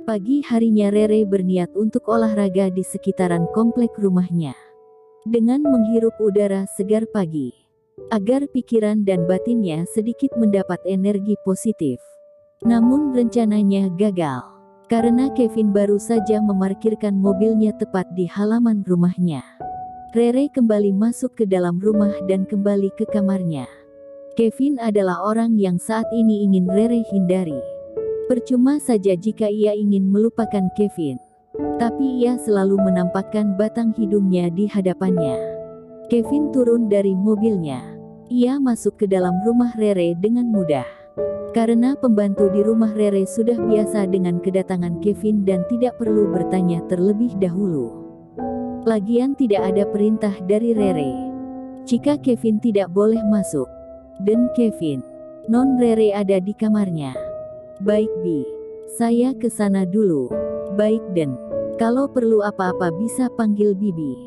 Pagi harinya Rere berniat untuk olahraga di sekitaran komplek rumahnya. Dengan menghirup udara segar pagi, agar pikiran dan batinnya sedikit mendapat energi positif. Namun rencananya gagal, karena Kevin baru saja memarkirkan mobilnya tepat di halaman rumahnya. Rere kembali masuk ke dalam rumah dan kembali ke kamarnya. Kevin adalah orang yang saat ini ingin Rere hindari. Percuma saja jika ia ingin melupakan Kevin, tapi ia selalu menampakkan batang hidungnya di hadapannya. Kevin turun dari mobilnya. Ia masuk ke dalam rumah Rere dengan mudah. Karena pembantu di rumah Rere sudah biasa dengan kedatangan Kevin dan tidak perlu bertanya terlebih dahulu. Lagian tidak ada perintah dari Rere jika Kevin tidak boleh masuk. Dan Kevin, non Rere ada di kamarnya. Baik Bi, saya ke sana dulu. Baik Den, kalau perlu apa-apa bisa panggil Bibi.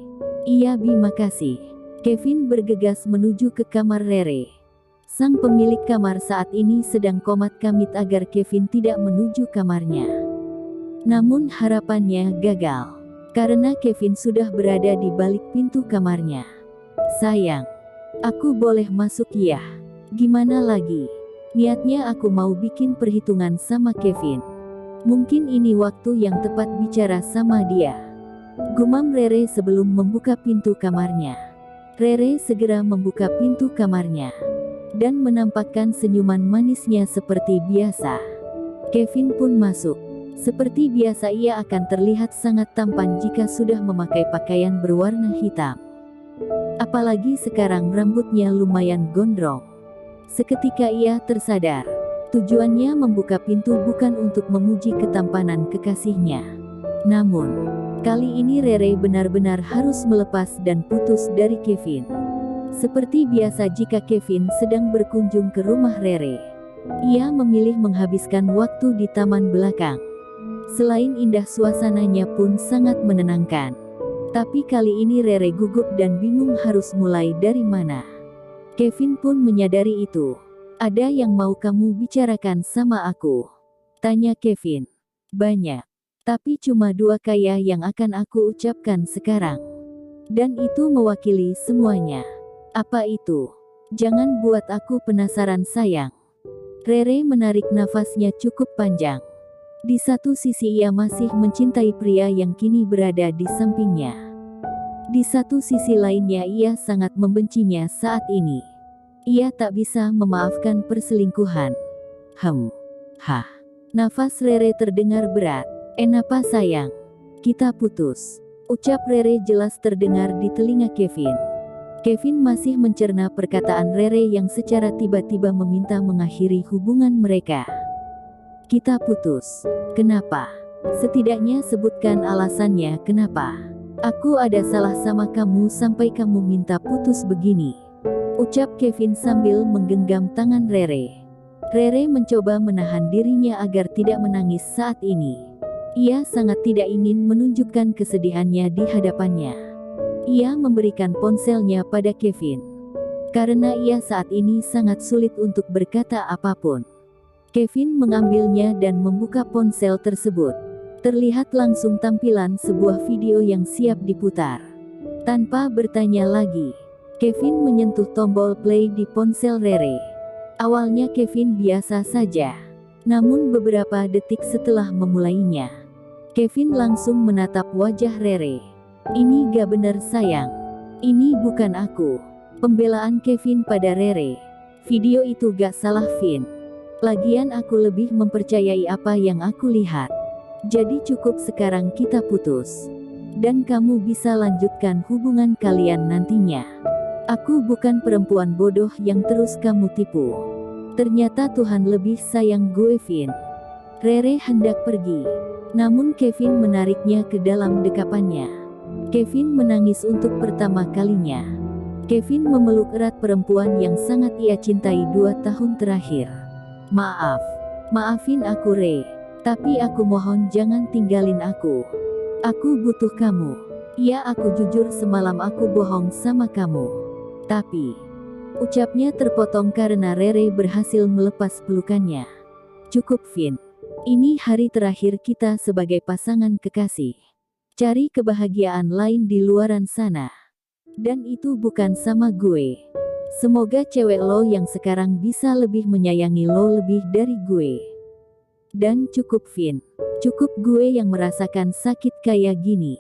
Iya Bi, makasih. Kevin bergegas menuju ke kamar Rere. Sang pemilik kamar saat ini sedang komat-kamit agar Kevin tidak menuju kamarnya. Namun harapannya gagal, karena Kevin sudah berada di balik pintu kamarnya. Sayang, aku boleh masuk ya? Gimana lagi? Niatnya aku mau bikin perhitungan sama Kevin. Mungkin ini waktu yang tepat bicara sama dia. Gumam Rere sebelum membuka pintu kamarnya. Rere segera membuka pintu kamarnya dan menampakkan senyuman manisnya seperti biasa. Kevin pun masuk. Seperti biasa ia akan terlihat sangat tampan jika sudah memakai pakaian berwarna hitam. Apalagi sekarang rambutnya lumayan gondrong. Seketika ia tersadar, tujuannya membuka pintu bukan untuk memuji ketampanan kekasihnya. Namun, kali ini Rere benar-benar harus melepas dan putus dari Kevin. Seperti biasa jika Kevin sedang berkunjung ke rumah Rere, ia memilih menghabiskan waktu di taman belakang. Selain indah, suasananya pun sangat menenangkan. Tapi kali ini Rere gugup dan bingung harus mulai dari mana. Kevin pun menyadari itu. Ada yang mau kamu bicarakan sama aku? Tanya Kevin. Banyak. Tapi cuma 2 kaya yang akan aku ucapkan sekarang. Dan itu mewakili semuanya. Apa itu? Jangan buat aku penasaran sayang. Rere menarik nafasnya cukup panjang. Di satu sisi ia masih mencintai pria yang kini berada di sampingnya. Di satu sisi lainnya ia sangat membencinya saat ini. Ia tak bisa memaafkan perselingkuhan. Nafas Rere terdengar berat. Enapa sayang? Kita putus. Ucap Rere jelas terdengar di telinga Kevin. Kevin masih mencerna perkataan Rere yang secara tiba-tiba meminta mengakhiri hubungan mereka. Kita putus. Kenapa? Setidaknya sebutkan alasannya kenapa. Aku ada salah sama kamu sampai kamu minta putus begini. Ucap Kevin sambil menggenggam tangan Rere. Rere mencoba menahan dirinya agar tidak menangis saat ini. Ia sangat tidak ingin menunjukkan kesedihannya di hadapannya. Ia memberikan ponselnya pada Kevin. Karena ia saat ini sangat sulit untuk berkata apapun. Kevin mengambilnya dan membuka ponsel tersebut. Terlihat langsung tampilan sebuah video yang siap diputar. Tanpa bertanya lagi, Kevin menyentuh tombol play di ponsel Rere. Awalnya Kevin biasa saja. Namun beberapa detik setelah memulainya, Kevin langsung menatap wajah Rere. Ini gak bener sayang. Ini bukan aku. Pembelaan Kevin pada Rere. Video itu gak salah Vin. Lagian aku lebih mempercayai apa yang aku lihat. Jadi cukup sekarang kita putus. Dan kamu bisa lanjutkan hubungan kalian nantinya. Aku bukan perempuan bodoh yang terus kamu tipu. Ternyata Tuhan lebih sayang gue Vin. Rere hendak pergi. Namun Kevin menariknya ke dalam dekapannya. Kevin menangis untuk pertama kalinya. Kevin memeluk erat perempuan yang sangat ia cintai 2 tahun terakhir. Maafin aku Re. Tapi aku mohon jangan tinggalin aku. Aku butuh kamu. Ya aku jujur semalam aku bohong sama kamu. Tapi, ucapnya terpotong karena Rere berhasil melepas pelukannya. Cukup Vin. Ini hari terakhir kita sebagai pasangan kekasih. Cari kebahagiaan lain di luaran sana. Dan itu bukan sama gue. Semoga cewek lo yang sekarang bisa lebih menyayangi lo lebih dari gue. Dan cukup Vin. Cukup gue yang merasakan sakit kayak gini.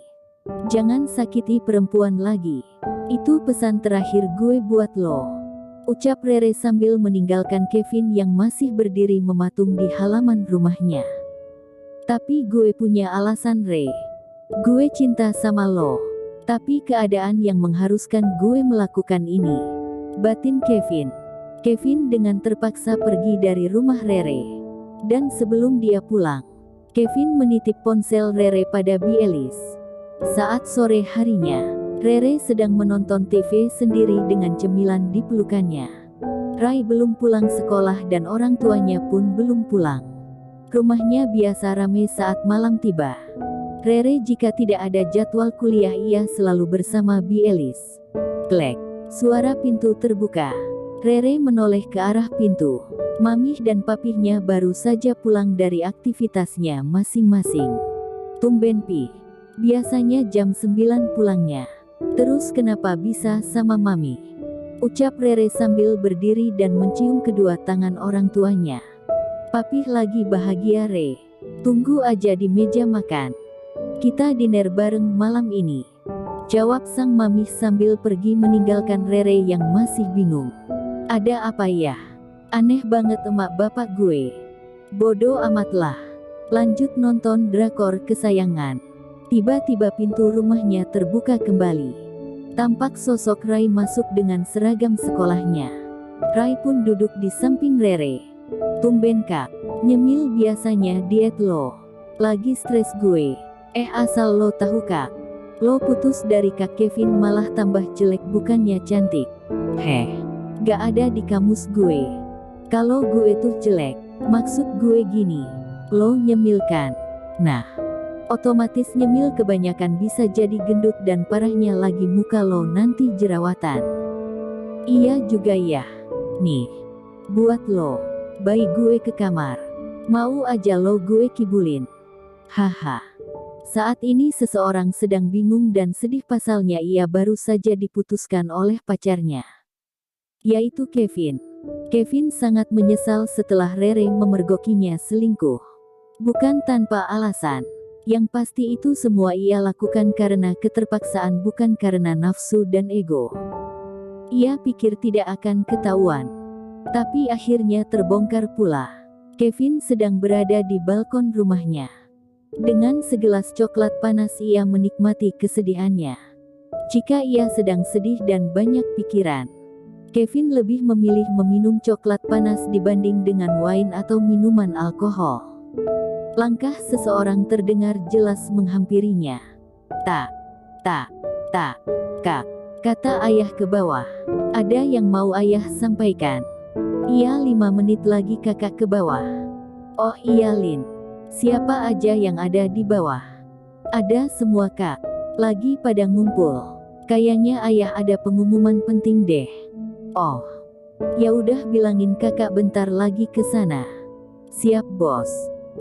Jangan sakiti perempuan lagi. Itu pesan terakhir gue buat lo. Ucap Rere sambil meninggalkan Kevin yang masih berdiri mematung di halaman rumahnya. Tapi gue punya alasan Re. Gue cinta sama lo. Tapi keadaan yang mengharuskan gue melakukan ini. Batin Kevin. Kevin dengan terpaksa pergi dari rumah Rere. Dan sebelum dia pulang, Kevin menitip ponsel Rere pada Bielis. Saat sore harinya, Rere sedang menonton TV sendiri dengan cemilan di pelukannya. Rai belum pulang sekolah dan orang tuanya pun belum pulang. Rumahnya biasa ramai saat malam tiba. Rere jika tidak ada jadwal kuliah ia selalu bersama Bielis. Klek, suara pintu terbuka. Rere menoleh ke arah pintu. Mamih dan papihnya baru saja pulang dari aktivitasnya masing-masing. Tumben Pi. Biasanya jam 9 pulangnya. Terus kenapa bisa sama Mami? Ucap Rere sambil berdiri dan mencium kedua tangan orang tuanya. Papih lagi bahagia Re. Tunggu aja di meja makan. Kita dinner bareng malam ini. Jawab sang Mami sambil pergi meninggalkan Rere yang masih bingung. Ada apa ya? Aneh banget emak bapak gue. Bodoh amatlah. Lanjut nonton drakor kesayangan. Tiba-tiba pintu rumahnya terbuka kembali. Tampak sosok Rai masuk dengan seragam sekolahnya. Rai pun duduk di samping Rere. Tumben kak, nyemil biasanya diet lo. Lagi stres gue. Asal lo tahu kak. Lo putus dari kak Kevin malah tambah jelek bukannya cantik. Gak ada di kamus gue. Kalau gue tuh jelek, maksud gue gini. Lo nyemil kan? Nah. Otomatis nyemil kebanyakan bisa jadi gendut dan parahnya lagi muka lo nanti jerawatan. Iya juga ya. Nih. Buat lo. Bayi gue ke kamar. Mau aja lo gue kibulin. Haha. Saat ini seseorang sedang bingung dan sedih pasalnya ia baru saja diputuskan oleh pacarnya. Yaitu Kevin. Kevin sangat menyesal setelah Rere memergokinya selingkuh. Bukan tanpa alasan. Yang pasti itu semua ia lakukan karena keterpaksaan bukan karena nafsu dan ego. Ia pikir tidak akan ketahuan. Tapi akhirnya terbongkar pula. Kevin sedang berada di balkon rumahnya. Dengan segelas coklat panas ia menikmati kesedihannya. Jika ia sedang sedih dan banyak pikiran, Kevin lebih memilih meminum coklat panas dibanding dengan wine atau minuman alkohol. Langkah seseorang terdengar jelas menghampirinya. Tak, kak, kata ayah ke bawah. Ada yang mau ayah sampaikan. Iya 5 menit lagi kakak ke bawah. Oh iya Lin. Siapa aja yang ada di bawah? Ada semua kak. Lagi pada ngumpul. Kayaknya ayah ada pengumuman penting deh. Oh. Ya udah bilangin kakak bentar lagi ke sana. Siap bos.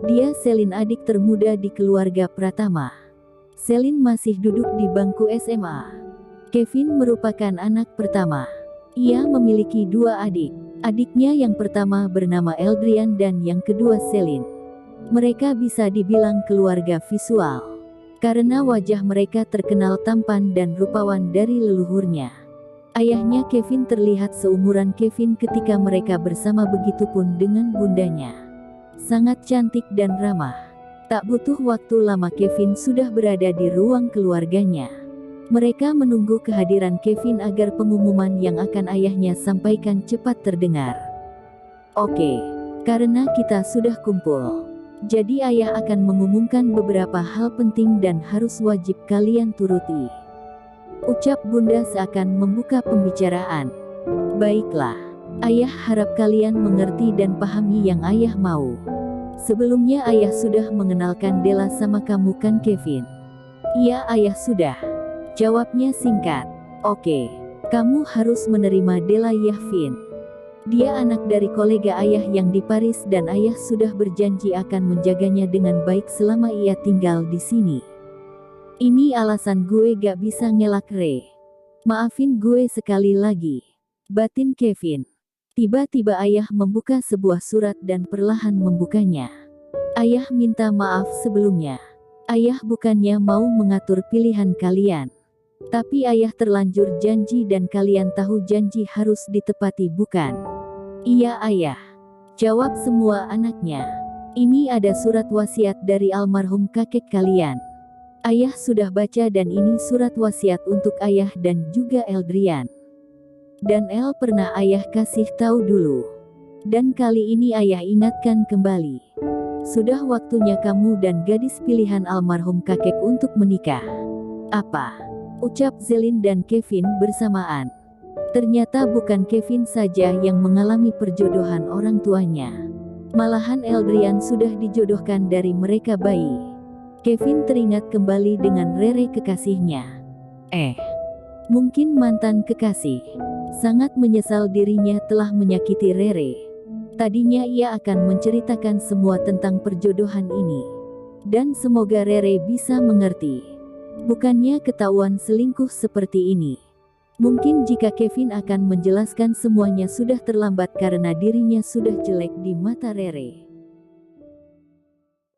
Dia Selin adik termuda di keluarga Pratama. Selin masih duduk di bangku SMA. Kevin merupakan anak pertama. Ia memiliki 2 adik. Adiknya yang pertama bernama Eldrian dan yang kedua Selin. Mereka bisa dibilang keluarga visual. Karena wajah mereka terkenal tampan dan rupawan dari leluhurnya. Ayahnya Kevin terlihat seumuran Kevin ketika mereka bersama begitupun dengan bundanya. Sangat cantik dan ramah. Tak butuh waktu lama Kevin sudah berada di ruang keluarganya. Mereka menunggu kehadiran Kevin agar pengumuman yang akan ayahnya sampaikan cepat terdengar. Oke, karena kita sudah kumpul. Jadi ayah akan mengumumkan beberapa hal penting dan harus wajib kalian turuti. Ucap bunda seakan membuka pembicaraan. Baiklah. Ayah harap kalian mengerti dan pahami yang ayah mau. Sebelumnya ayah sudah mengenalkan Della sama kamu kan Kevin? Iya ayah sudah. Jawabnya singkat. Oke. Kamu harus menerima Della ya Vin. Dia anak dari kolega ayah yang di Paris dan ayah sudah berjanji akan menjaganya dengan baik selama ia tinggal di sini. Ini alasan gue gak bisa ngelak Re. Maafin gue sekali lagi. Batin Kevin. Tiba-tiba ayah membuka sebuah surat dan perlahan membukanya. Ayah minta maaf sebelumnya. Ayah bukannya mau mengatur pilihan kalian. Tapi ayah terlanjur janji dan kalian tahu janji harus ditepati bukan? Iya ayah. Jawab semua anaknya. Ini ada surat wasiat dari almarhum kakek kalian. Ayah sudah baca dan ini surat wasiat untuk ayah dan juga Eldrian. Dan El pernah ayah kasih tahu dulu. Dan kali ini ayah ingatkan kembali. Sudah waktunya kamu dan gadis pilihan almarhum kakek untuk menikah. Apa? Ucap Zelin dan Kevin bersamaan. Ternyata bukan Kevin saja yang mengalami perjodohan orang tuanya. Malahan Eldrian sudah dijodohkan dari mereka bayi. Kevin teringat kembali dengan Rere kekasihnya. Mungkin mantan kekasih. Sangat menyesal dirinya telah menyakiti Rere. Tadinya ia akan menceritakan semua tentang perjodohan ini. Dan semoga Rere bisa mengerti. Bukannya ketahuan selingkuh seperti ini. Mungkin jika Kevin akan menjelaskan semuanya sudah terlambat karena dirinya sudah jelek di mata Rere.